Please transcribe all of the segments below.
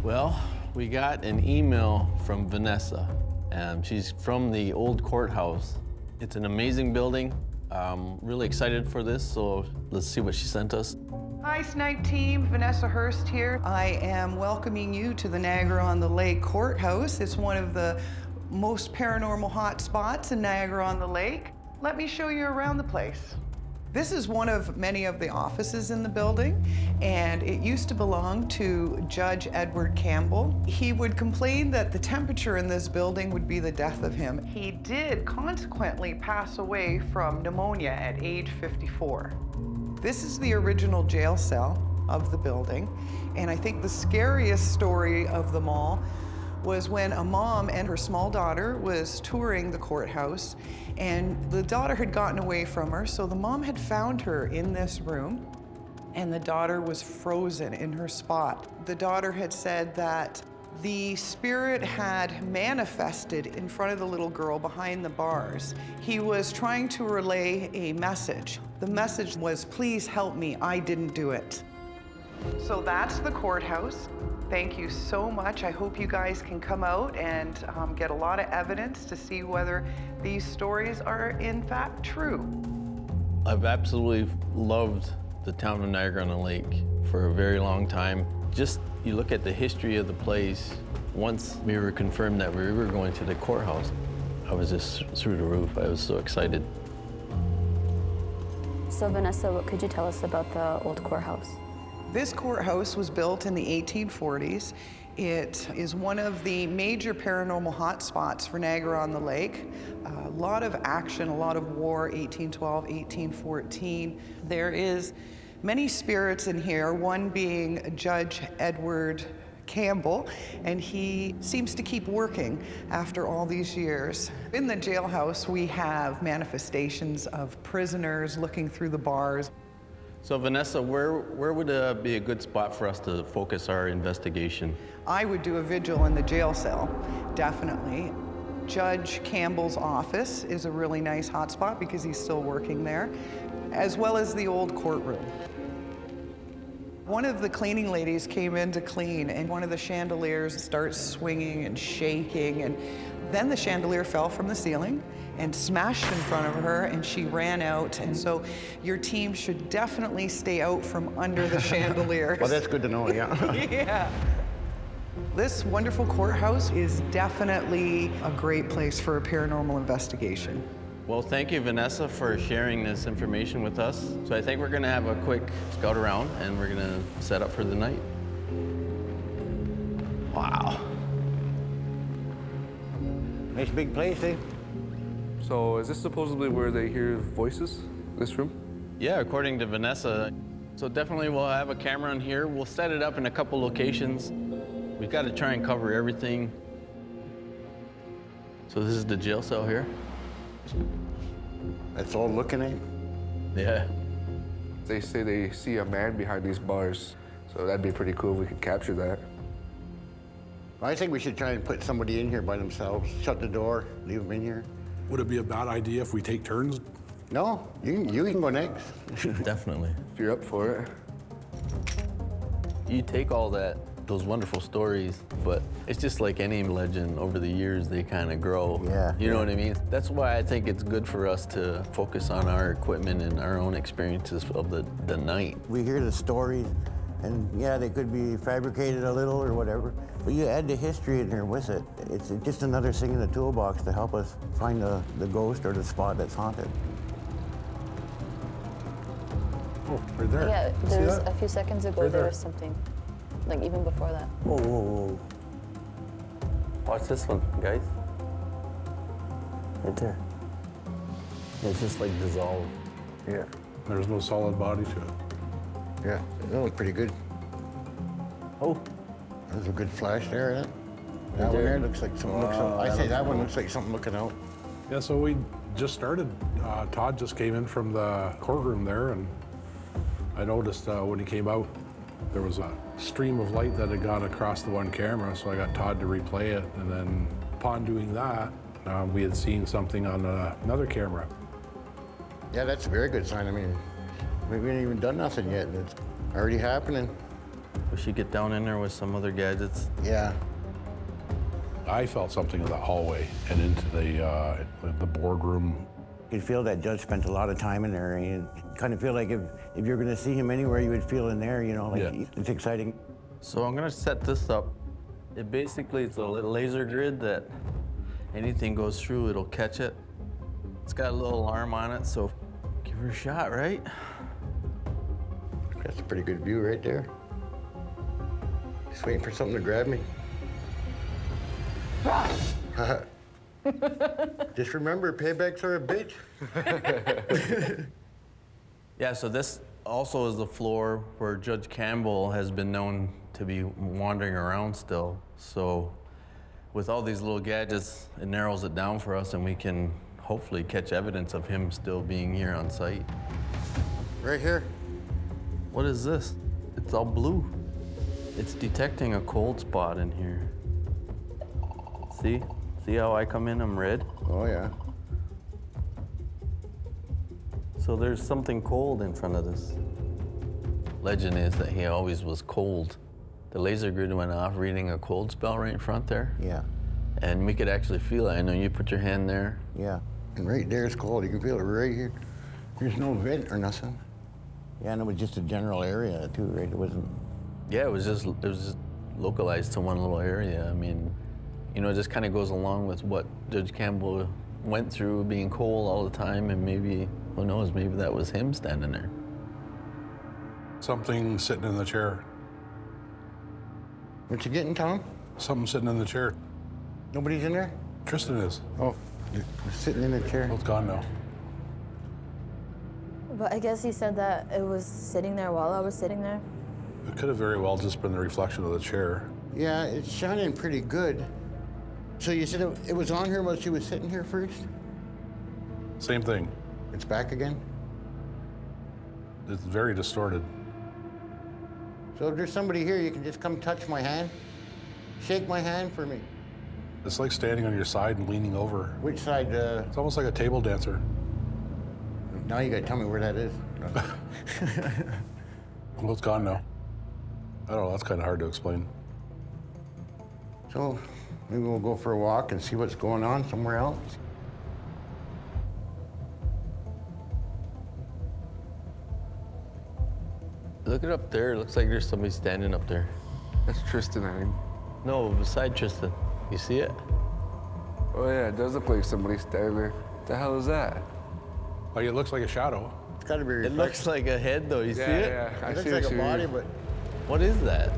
Well, we got an email from Vanessa. She's from the old courthouse. It's an amazing building. I'm really excited for this, so let's see what she sent us. Hi, Snipe team. Vanessa Hurst here. I am welcoming you to the Niagara-on-the-Lake Courthouse. It's one of the most paranormal hot spots in Niagara-on-the-Lake. Let me show you around the place. This is one of many of the offices in the building, and it used to belong to Judge Edward Campbell. He would complain that the temperature in this building would be the death of him. He did consequently pass away from pneumonia at age 54. This is the original jail cell of the building, and I think the scariest story of them all was when a mom and her small daughter was touring the courthouse, and the daughter had gotten away from her, so the mom had found her in this room, and the daughter was frozen in her spot. The daughter had said that the spirit had manifested in front of the little girl behind the bars. He was trying to relay a message. The message was, "Please help me, I didn't do it." So that's the courthouse. Thank you so much. I hope you guys can come out and get a lot of evidence to see whether these stories are in fact true. I've absolutely loved the town of Niagara-on-the-Lake for a very long time. Just, you look at the history of the place, once we were confirmed that we were going to the courthouse, I was just through the roof. I was so excited. So Vanessa, what could you tell us about the old courthouse? This courthouse was built in the 1840s. It is one of the major paranormal hotspots for Niagara-on-the-Lake. A lot of action, a lot of war, 1812, 1814. There is many spirits in here, one being Judge Edward Campbell, and he seems to keep working after all these years. In the jailhouse, we have manifestations of prisoners looking through the bars. So Vanessa, where would be a good spot for us to focus our investigation? I would do a vigil in the jail cell, definitely. Judge Campbell's office is a really nice hotspot because he's still working there, as well as the old courtroom. One of the cleaning ladies came in to clean, and one of the chandeliers starts swinging and shaking, and then the chandelier fell from the ceiling and smashed in front of her, and she ran out. And so your team should definitely stay out from under the chandeliers. Well, that's good to know, yeah. Yeah. This wonderful courthouse is definitely a great place for a paranormal investigation. Well, thank you, Vanessa, for sharing this information with us. So I think we're gonna have a quick scout around, and we're gonna set up for the night. Wow. Nice big place, eh? So is this supposedly where they hear voices, this room? Yeah, according to Vanessa. So definitely we'll have a camera in here. We'll set it up in a couple locations. We've got to try and cover everything. So this is the jail cell here. That's all looking at? Yeah. They say they see a man behind these bars, so that'd be pretty cool if we could capture that. I think we should try and put somebody in here by themselves, shut the door, leave them in here. Would it be a bad idea if we take turns? No, you can go next. Definitely. If you're up for it. You take all those wonderful stories, but it's just like any legend. Over the years, they kind of grow. Yeah. You know what I mean? That's why I think it's good for us to focus on our equipment and our own experiences of the night. We hear the stories, and yeah, they could be fabricated a little or whatever, but you add the history in here with it. It's just another thing in the toolbox to help us find the ghost or the spot that's haunted. Oh, right there. Yeah, See there was that? a few seconds ago Right there there. was something, like even before that. Whoa, whoa, whoa. Watch this one, guys. Right there. It's just like dissolved. Yeah. There's no solid body to it. Yeah, that looks pretty good. Oh. There's a good flash there, isn't it? That one there. there looks like something looks out. I say that one looks like something looking out. Yeah, so we just started. Todd just came in from the courtroom there, and I noticed when he came out, there was a stream of light that had gone across the one camera, so I got Todd to replay it, and then upon doing that, we had seen something on another camera. Yeah, that's a very good sign. I mean, we haven't even done nothing yet, and it's already happening. We should get down in there with some other gadgets. Yeah. I felt something in the hallway and into the boardroom. You'd feel that judge spent a lot of time in there, and you kind of feel like if you're going to see him anywhere, you would feel in there, you know, like Yeah. it's exciting. So I'm gonna set this up. It basically, it's a little laser grid that anything goes through, it'll catch it. It's got a little alarm on it, so give her a shot, right? That's a pretty good view right there. Just waiting for something to grab me. Just remember, paybacks are a bitch. Yeah, so this also is the floor where Judge Campbell has been known to be wandering around still. So with all these little gadgets, it narrows it down for us and we can hopefully catch evidence of him still being here on site. Right here. What is this? It's all blue. It's detecting a cold spot in here. See? See how I come in, I'm red? Oh, yeah. So there's something cold in front of this. Legend is that he always was cold. The laser grid went off reading a cold spell right in front there. Yeah. And we could actually feel it. I know you put your hand there. Yeah. And right there it's cold. You can feel it right here. There's no vent or nothing. Yeah, and it was just a general area too, right? It wasn't. Yeah, it was just localized to one little area. I mean, you know, it just kind of goes along with what Judge Campbell went through, being cold all the time, and maybe, who knows, maybe that was him standing there. Something sitting in the chair. What you getting, Tom? Something sitting in the chair. Nobody's in there? Tristan is. Oh, they're sitting in the chair. Oh, it's gone now. But I guess he said that it was sitting there while I was sitting there. It could have very well just been the reflection of the chair. Yeah, it's shining pretty good. So you said it was on her while she was sitting here first? Same thing. It's back again? It's very distorted. So if there's somebody here, you can just come touch my hand? Shake my hand for me. It's like standing on your side and leaning over. Which side? It's almost like a table dancer. Now you gotta tell me where that is. Well, it's gone now. I don't know, that's kind of hard to explain. So maybe we'll go for a walk and see what's going on somewhere else. Look it up there. It looks like there's somebody standing up there. That's Tristan, I think. No, beside Tristan. You see it? Oh yeah, it does look like somebody standing there. What the hell is that? Like it looks like a shadow. It's gotta be It reflection. looks like a head, though. You see it? Yeah, I It looks see like what a you body, mean. but What is that?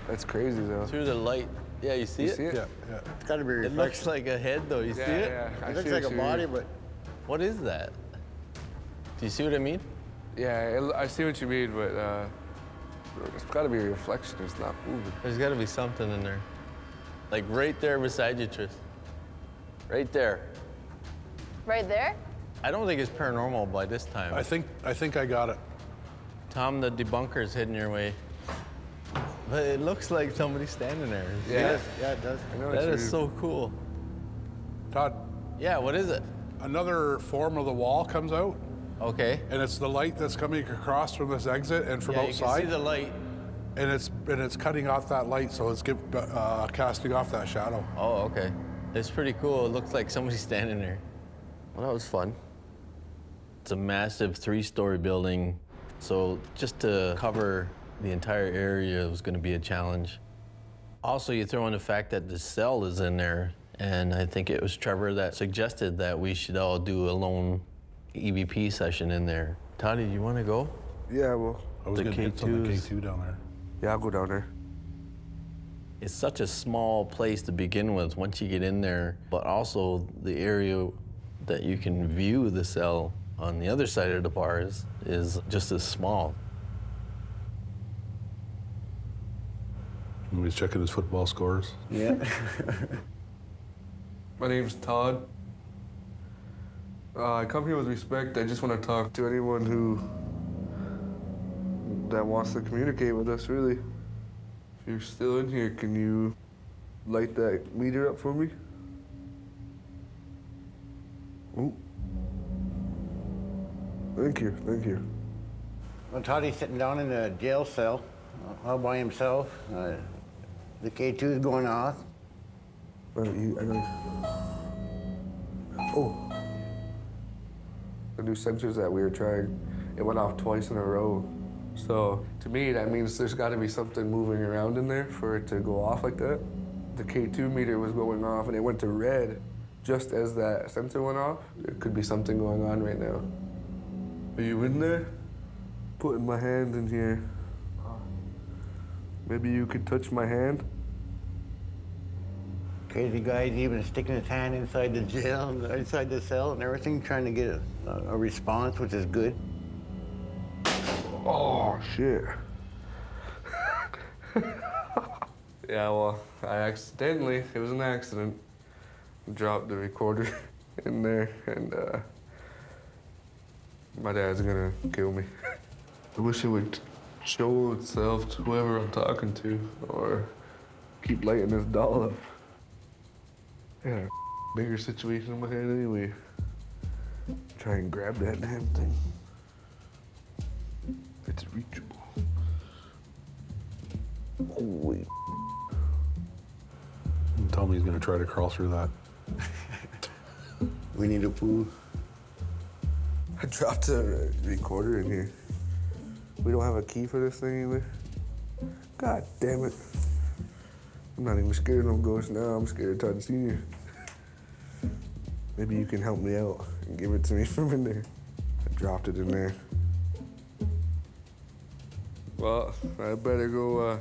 That's crazy though. Through the light. Yeah, you see You it? see it? Yeah, yeah. it's gotta be It reflection. looks like a head, though. You see it? Yeah, I It looks see like what a you body, mean. but What is that? Do you see what I mean? Yeah, I see what you mean, but it's got to be a reflection. It's not moving. There's got to be something in there. Like right there beside you, Tris. Right there. Right there? I don't think it's paranormal by this time. I think I got it. Tom, the debunker's heading your way. But it looks like somebody's standing there. See Yeah. it? yeah, it does. I know what That you is mean. so cool. Todd, Yeah, what is it? another form of the wall comes out, Okay. and it's the light that's coming across from this exit and from Yeah, you outside, can see the light. and it's cutting off that light, so it's casting off that shadow. Oh, okay. It's pretty cool. It looks like somebody's standing there. Well, that was fun. It's a massive 3-story building, so just to cover the entire area was going to be a challenge. Also, you throw in the fact that the cell is in there, and I think it was Trevor that suggested that we should all do a lone EVP session in there. Todd, did you want to go? Yeah, well, I was The going to get some K2s. K2 down there. yeah, I'll go down there. It's such a small place to begin with once you get in there, but also the area that you can view the cell on the other side of the bars is just as small. He's checking his football scores. Yeah. My name's Todd. I come here with respect. I just want to talk to anyone that wants to communicate with us, really. If you're still in here, can you light that meter up for me? Oh, Thank you, thank you. Well, Toddy's sitting down in a jail cell, all by himself. The K2 is going off. Oh. The new sensors that we were trying, it went off twice in a row. So to me, that means there's got to be something moving around in there for it to go off like that. The K2 meter was going off and it went to red just as that sensor went off. There could be something going on right now. Are you in there? Putting my hand in here. Maybe you could touch my hand? Crazy guy's even sticking his hand inside the jail, inside the cell and everything, trying to get a response, which is good. Oh, shit. Yeah, well, I accidentally, it was an accident, dropped the recorder in there, and my dad's gonna kill me. I wish it would show itself to whoever I'm talking to, or keep lighting this doll up. I got a bigger situation in my head anyway. Try and grab that damn thing. It's reachable. Holy. Tell me he's gonna try to crawl through that. We need a poo. I dropped a recorder in here. We don't have a key for this thing either. God damn it. I'm not even scared of no ghosts now. I'm scared of Todd Sr. Maybe you can help me out and give it to me from in there. I dropped it in there. Well, I better go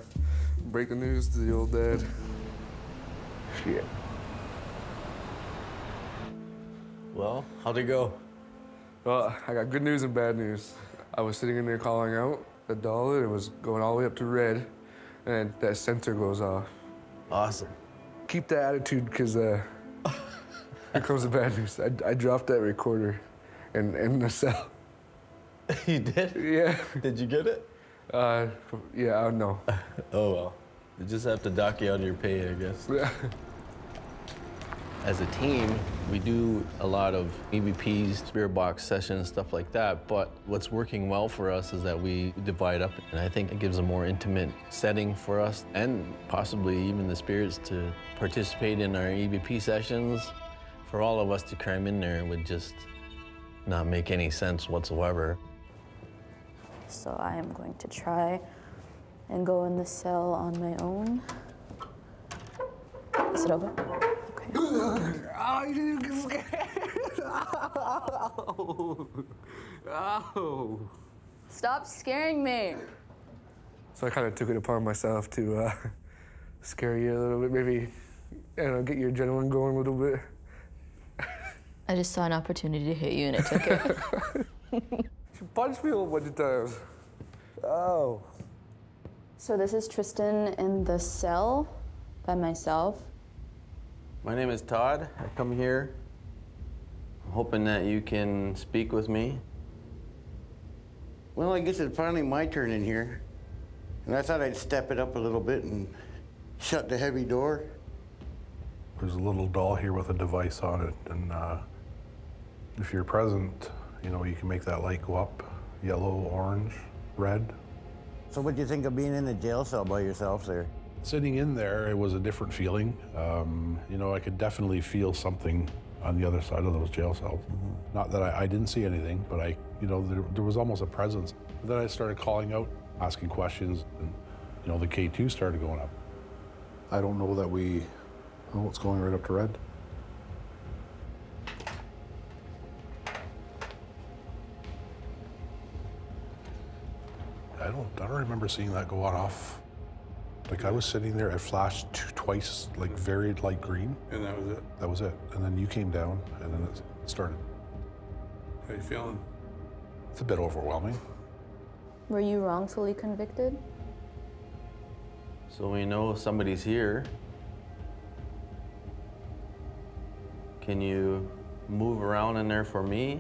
break the news to the old dad. Shit. Well, how'd it go? Well, I got good news and bad news. I was sitting in there calling out the doll, and it was going all the way up to red, and that sensor goes off. Awesome. Keep that attitude, because here comes the bad news. I dropped that recorder in the cell. You did? Yeah. Did you get it? Yeah, no. Oh, well. You just have to dock you out of your pay, I guess. Yeah. As a team, we do a lot of EVPs, spirit box sessions, stuff like that, but what's working well for us is that we divide up, and I think it gives a more intimate setting for us, and possibly even the spirits to participate in our EVP sessions. For all of us to cram in there would just not make any sense whatsoever. So I am going to try and go in the cell on my own. Is it open? Okay. Oh, you didn't get scared. Ow. Ow. Stop scaring me. So I kind of took it upon myself to scare you a little bit, maybe, I don't know, get your adrenaline going a little bit. I just saw an opportunity to hit you and I took it. She punched me a whole bunch of times. Oh. So this is Tristan in the cell by myself. My name is Todd. I come here hoping that you can speak with me. Well, I guess it's finally my turn in here. And I thought I'd step it up a little bit and shut the heavy door. There's a little doll here with a device on it, and if you're present, you know, you can make that light go up, yellow, orange, red. So what do you think of being in a jail cell by yourself there? Sitting in there, it was a different feeling. You know, I could definitely feel something on the other side of those jail cells. Not that I didn't see anything, but you know, there was almost a presence. Then I started calling out, asking questions, and you know, the K2 started going up. I don't know that it's going right up to red. I don't remember seeing that go on off. Like, I was sitting there, it flashed twice, like very light green. And that was it? That was it. And then you came down, and then it started. How you feeling? It's a bit overwhelming. Were you wrongfully convicted? So we know somebody's here. Can you move around in there for me?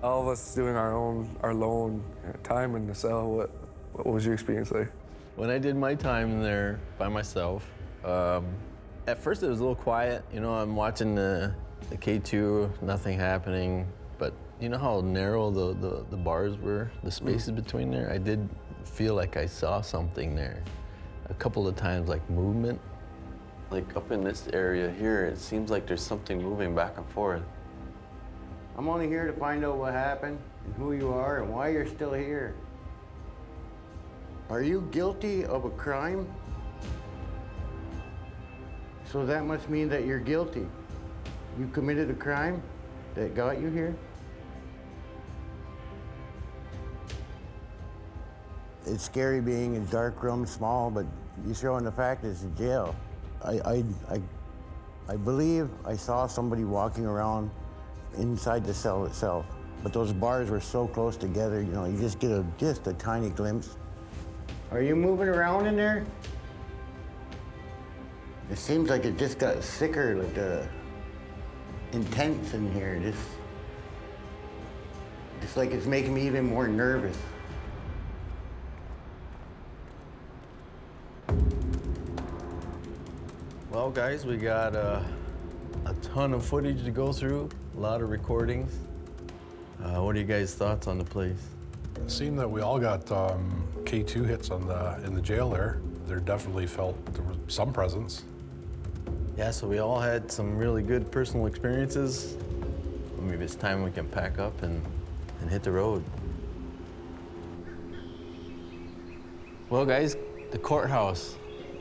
All of us doing our lone time in the cell, what was your experience like? When I did my time there by myself, at first it was a little quiet. You know, I'm watching the K2, nothing happening. But You know how narrow the bars were, the spaces between there? I did feel like I saw something there. A couple of times, like movement. Like up in this area here, it seems like there's something moving back and forth. I'm only here to find out what happened and who you are and why you're still here. Are you guilty of a crime? So that must mean that you're guilty. You committed a crime that got you here? It's scary being in a dark room, small, but you throw in the fact it's a jail. I believe I saw somebody walking around inside the cell itself, but those bars were so close together, you know, you just get just a tiny glimpse. Are you moving around in there? It seems like it just got sicker, like intense in here. It's like it's making me even more nervous. Well, guys, we got a ton of footage to go through, a lot of recordings. What are you guys' thoughts on the place? It seemed that we all got K2 hits in the jail there. There definitely felt there was some presence. Yeah, so we all had some really good personal experiences. Maybe it's time we can pack up and hit the road. Well, guys, the courthouse,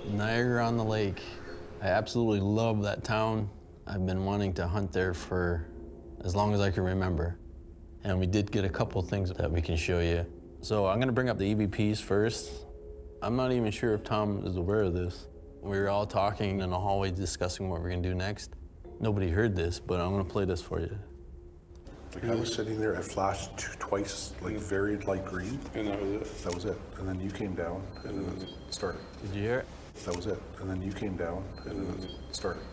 Niagara-on-the-Lake. I absolutely love that town. I've been wanting to hunt there for as long as I can remember. And we did get a couple things that we can show you. So I'm gonna bring up the EVPs first. I'm not even sure if Tom is aware of this. We were all talking in the hallway discussing what we're gonna do next. Nobody heard this, but I'm gonna play this for you. Like I was sitting there, it flashed twice, like very light green. And that was it? That was it. And then you came down and then it started. Did you hear it? That was it. And then you came down and then it started.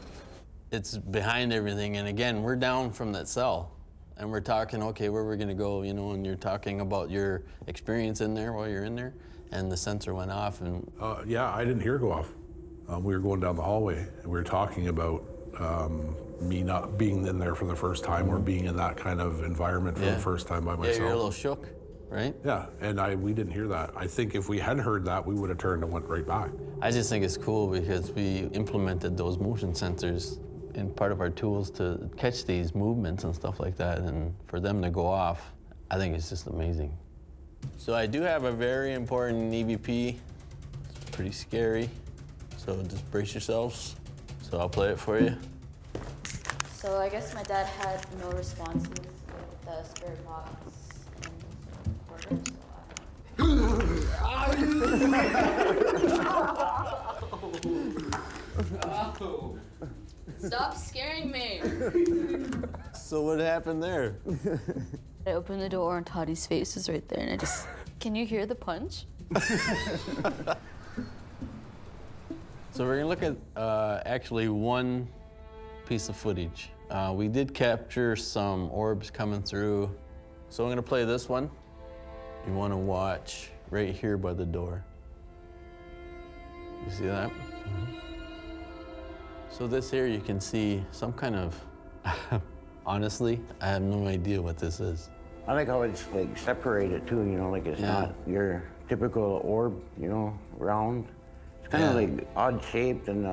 It's behind everything, and again, we're down from that cell. And we're talking, okay, where we're gonna go, you know, and you're talking about your experience in there while you're in there, and the sensor went off, and... Yeah, I didn't hear it go off. We were going down the hallway, and we were talking about me not being in there for the first time or being in that kind of environment for the first time by myself. Yeah, you're a little shook, right? Yeah, and we didn't hear that. I think if we had heard that, we would have turned and went right back. I just think it's cool because we implemented those motion sensors in part of our tools to catch these movements and stuff like that, and for them to go off, I think it's just amazing. So I do have a very important EVP. It's pretty scary, so just brace yourselves. So I'll play it for you. So I guess my dad had no responses with the spirit box in quarters. Stop scaring me! So what happened there? I opened the door and Toddy's face is right there, and I just, can you hear the punch? So we're gonna look at actually one piece of footage. We did capture some orbs coming through. So I'm gonna play this one. You wanna watch right here by the door. You see that? Mm-hmm. So this here, you can see some kind of, honestly, I have no idea what this is. I like how it's like separated too, you know, like it's not your typical orb, you know, round. It's kind of like odd shaped and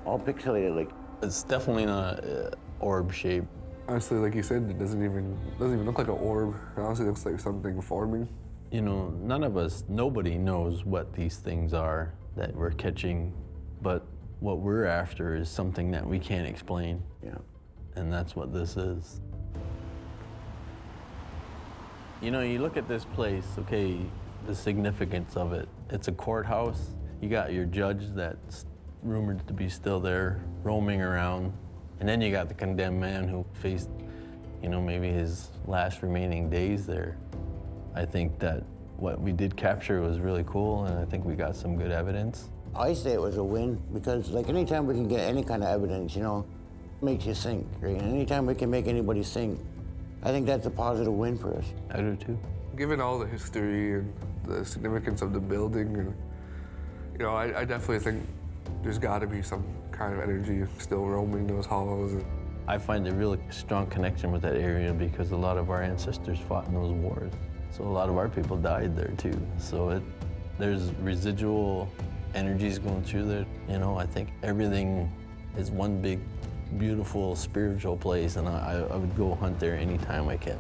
all pixelated. Like it's definitely not an orb shape. Honestly, like you said, it doesn't even look like an orb. It honestly looks like something forming. You know, none of us, nobody knows what these things are that we're catching, but what we're after is something that we can't explain. Yeah. And that's what this is. You know, you look at this place, okay, the significance of it. It's a courthouse. You got your judge that's rumored to be still there, roaming around. And then you got the condemned man who faced, you know, maybe his last remaining days there. I think that what we did capture was really cool, and I think we got some good evidence. I say it was a win because, like, anytime we can get any kind of evidence, you know, makes you think, right? And anytime we can make anybody think, I think that's a positive win for us. I do too. Given all the history and the significance of the building, and you know, I definitely think there's got to be some kind of energy still roaming those halls. And I find a really strong connection with that area because a lot of our ancestors fought in those wars. So a lot of our people died there too. So there's residual energies going through there. You know, I think everything is one big, beautiful, spiritual place, and I would go hunt there anytime I can.